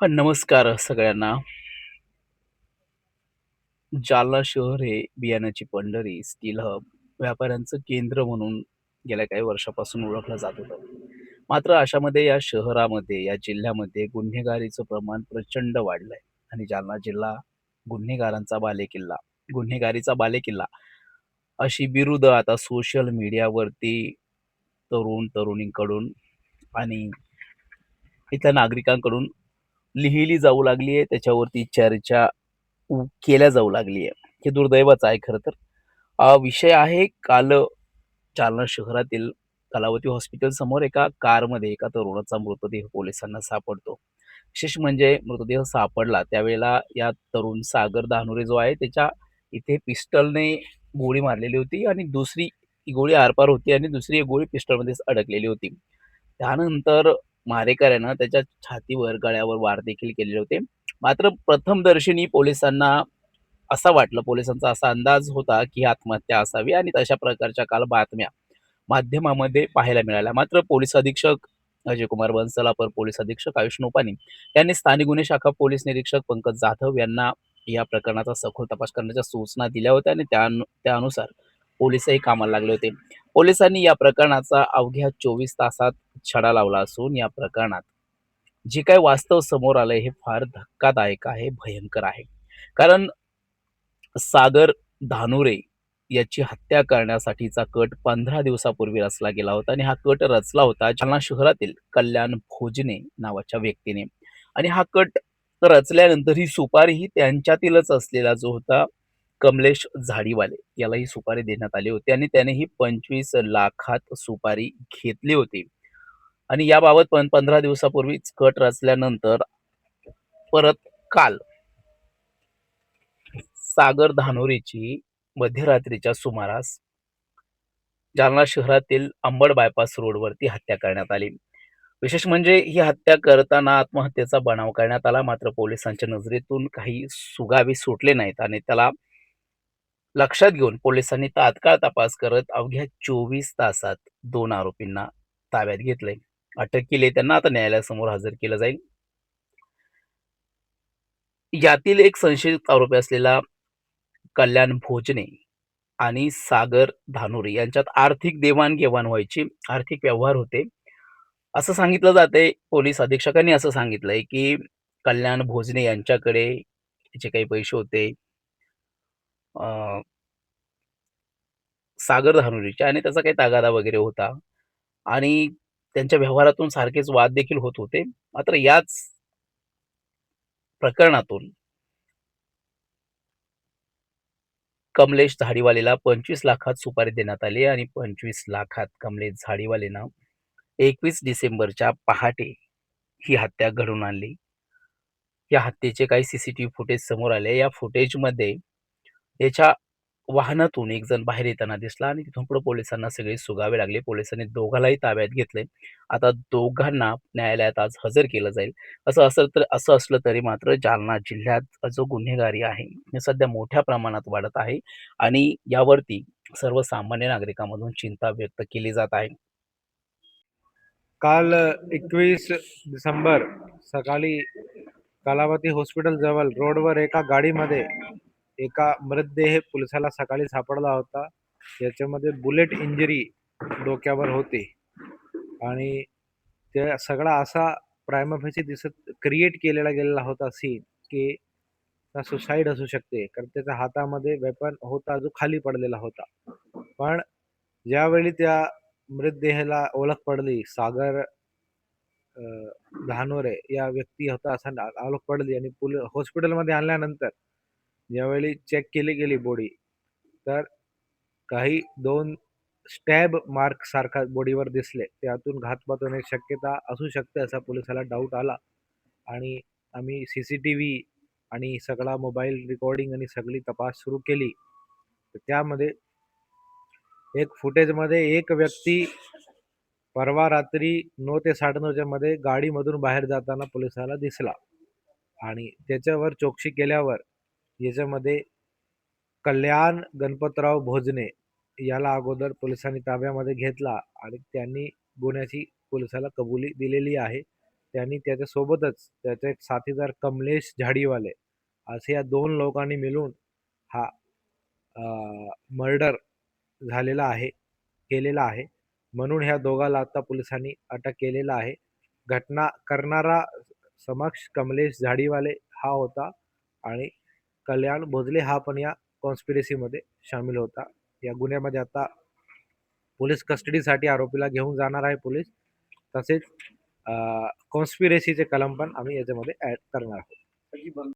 नमस्कार सगळ्यांना. जालना शहर हे बियाण्याची पंढरी, स्टील हब, व्यापाऱ्यांचं केंद्र म्हणून गेल्या काही वर्षापासून ओळखलं जात होतं. मात्र अशामध्ये या शहरामध्ये, या जिल्ह्यामध्ये गुन्हेगारीचं प्रमाण प्रचंड वाढलंय आणि जालना जिल्हा गुन्हेगारांचा बालेकिल्ला, गुन्हेगारीचा बालेकिल्ला अशी बिरुदं आता सोशल मीडियावरती तरुण-तरुणींकडून आणि इथल्या नागरिकांकडून लिहिली जाऊ लागली आहे. त्याच्यावरती चर्चा केल्या जाऊ लागली आहे. हे दुर्दैवच आहे खरं तर. विषय आहे काल जालना शहरातील कलावती हॉस्पिटल समोर एका कारमध्ये एका तरुणाचा मृतदेह पोलिसांना सापडतो. विशेष म्हणजे मृतदेह सापडला त्यावेळेला या तरुण सागर दानुरे जो आहे त्याच्या इथे पिस्टलने गोळी मारलेली होती आणि दुसरी गोळी आरपार होती आणि दुसरी गोळी पिस्टलमध्येच अडकलेली होती. त्यानंतर मारेकऱ्यानं त्याच्या छातीवर, गळ्यावर वार देखील केलेले होते. मात्र प्रथमदर्शनी पोलिसांना असं वाटलं, पोलिसांचा असा अंदाज होता, की ही आत्महत्या असावी आणि तशा प्रकारच्या काल बातम्या माध्यमामध्ये पाहायला मिळाल्या. मात्र पोलीस अधीक्षक अजयकुमार बन्सल, अपर पोलीस अधीक्षक आयुष नोपानी यांनी स्थानिक गुन्हे शाखा पोलीस निरीक्षक पंकज जाधव यांना या प्रकरणाचा सखोल तपास करण्याच्या सूचना दिल्या होत्या आणि त्यानुसार पोलिसही कामाला लागले होते. पोलिसांनी या प्रकरणाचा अवघ्या 24 तासात छडा लावला असून या प्रकरणात जे काही वास्तव समोर आलंय हे फार धक्कादायक आहे, भयंकर आहे. कारण सागर धानुरे याची हत्या करण्यासाठीचा कट 15 दिवसापूर्वी रचला गेला होता आणि हा कट रचला होता जालना शहरातील कल्याण भोजने नावाच्या व्यक्तीने. आणि हा कट रचल्यानंतर ही सुपारी ही त्यांच्यातीलच असलेला जो होता कमलेश झाडीवाले याला ही सुपारी देण्यात आली होती आणि त्याने ही 25 लाखात सुपारी घेतली होती. आणि याबाबत पण 15 दिवसापूर्वीच कट रचल्यानंतर परत काल सागर धानोरीची मध्यरात्रीच्या सुमारास जालना शहरातील अंबड बायपास रोडवरती हत्या करण्यात आली. विशेष म्हणजे ही हत्या करताना आत्महत्येचा बनाव करण्यात आला. मात्र पोलिसांच्या नजरेतून काही सुगावे सुटले नाहीत आणि त्याला लक्षात घेऊन पोलिसांनी तात्काळ तपास करत अवघ्या 24 तासात 2 आरोपींना ताब्यात घेतलंय. अटक केली. त्यांना आता न्यायालयासमोर हजर केलं जाईल. यातील एक संशयित आरोपी असलेला कल्याण भोजने आणि सागर धानुरे यांच्यात आर्थिक देवाण-घेवाण व्हायची, आर्थिक व्यवहार होते. असं सांगितलं जातंय, पोलीस अधीक्षकांनी असं सांगितलंय, की कल्याण भोजने यांच्याकडे जे काही पैसे होते अ, सागर धानुरेचे आणि त्याचा काही तगादा वगैरे होता आणि त्यांच्या व्यवहारातून सारखेच वाद देखील होत होते. मात्र याच प्रकरणातून कमलेश झाडीवालेला 25 लाखात सुपारी देण्यात आली आणि 25 लाखात कमलेश झाडीवालेनं 21 डिसेंबरच्या पहाटे ही हत्या घडवून आणली. या हत्येचे काही सीसीटीव्ही फुटेज समोर आले. या फुटेजमध्ये याच्या वाहनातून एक जण बाहेर येताना दिसला आणि तिथून पुढे पोलिसांना सगळे सुगावे लागले. पोलिसांनी दोघांनाही ताब्यात घेतले. आता दोघांना न्यायालयात आज हजर केलं जाईल. असं असलं तरी मात्र जालना जिल्ह्यात जो गुन्हेगारी आहे, हे सध्या मोठ्या प्रमाणात वाढत आहे आणि यावरती सर्वसामान्य नागरिकांमधून चिंता व्यक्त केली जात आहे. काल 21 डिसेंबर सकाळी कलावती हॉस्पिटल जवळ रोडवर एका गाडीमध्ये एका मृतदेह पोलिसाला सकाळी सापडला होता. याच्यामध्ये बुलेट इंजरी डोक्यावर होती आणि ते सगळा असा प्रायमाफेसी दिसत क्रिएट केलेला गेलेला होता सीन की सुसाईड असू शकते, कारण त्याच्या हातामध्ये वेपन होता जो खाली पडलेला होता. पण ज्यावेळी त्या मृतदेहाला ओळख पडली, सागर धानोरे या व्यक्ती होता असं ओळख पडली आणि हॉस्पिटलमध्ये आणल्यानंतर ज्यावेळी चेक केली गेली बॉडी, तर काही 2 स्टॅब मार्क सारखा बॉडीवर दिसले. त्यातून घातपात होण्याची शक्यता असू शकते असा पोलिसाला डाऊट आला आणि आम्ही सीसीटीव्ही आणि सगळा मोबाईल रेकॉर्डिंग आणि सगळी तपास सुरू केली. तर त्यामध्ये एक फुटेजमध्ये एक व्यक्ती परवा रात्री 9 ते 9:30च्या मध्ये गाडीमधून बाहेर जाताना पोलिसाला दिसला आणि त्याच्यावर चौकशी केल्यावर याच्यामध्ये कल्याण गणपतराव भोजने याला अगोदर पोलिसांनी ताब्यामध्ये घेतला आणि त्यांनी गुन्ह्याची पोलिसाला कबुली दिलेली आहे. त्यांनी त्याच्यासोबतच त्याचा एक साथीदार कमलेश झाडीवाले असे या 2 लोकांनी मिळून हा मर्डर झालेला आहे, केलेला आहे. म्हणून ह्या दोघाला आता पोलिसांनी अटक केलेला आहे. घटना करणारा समक्ष कमलेश झाडीवाले हा होता आणि कल्याण भोजले हा पण या कॉन्स्पिरसीमध्ये शामिल होता. या गुन्ह्यामध्ये आता पोलीस कस्टडीसाठी आरोपीला घेऊन जाणार आहे पोलीस. तसेच कॉन्स्पिरसीचे कलम पण आम्ही याच्यामध्ये ॲड करणार आहोत.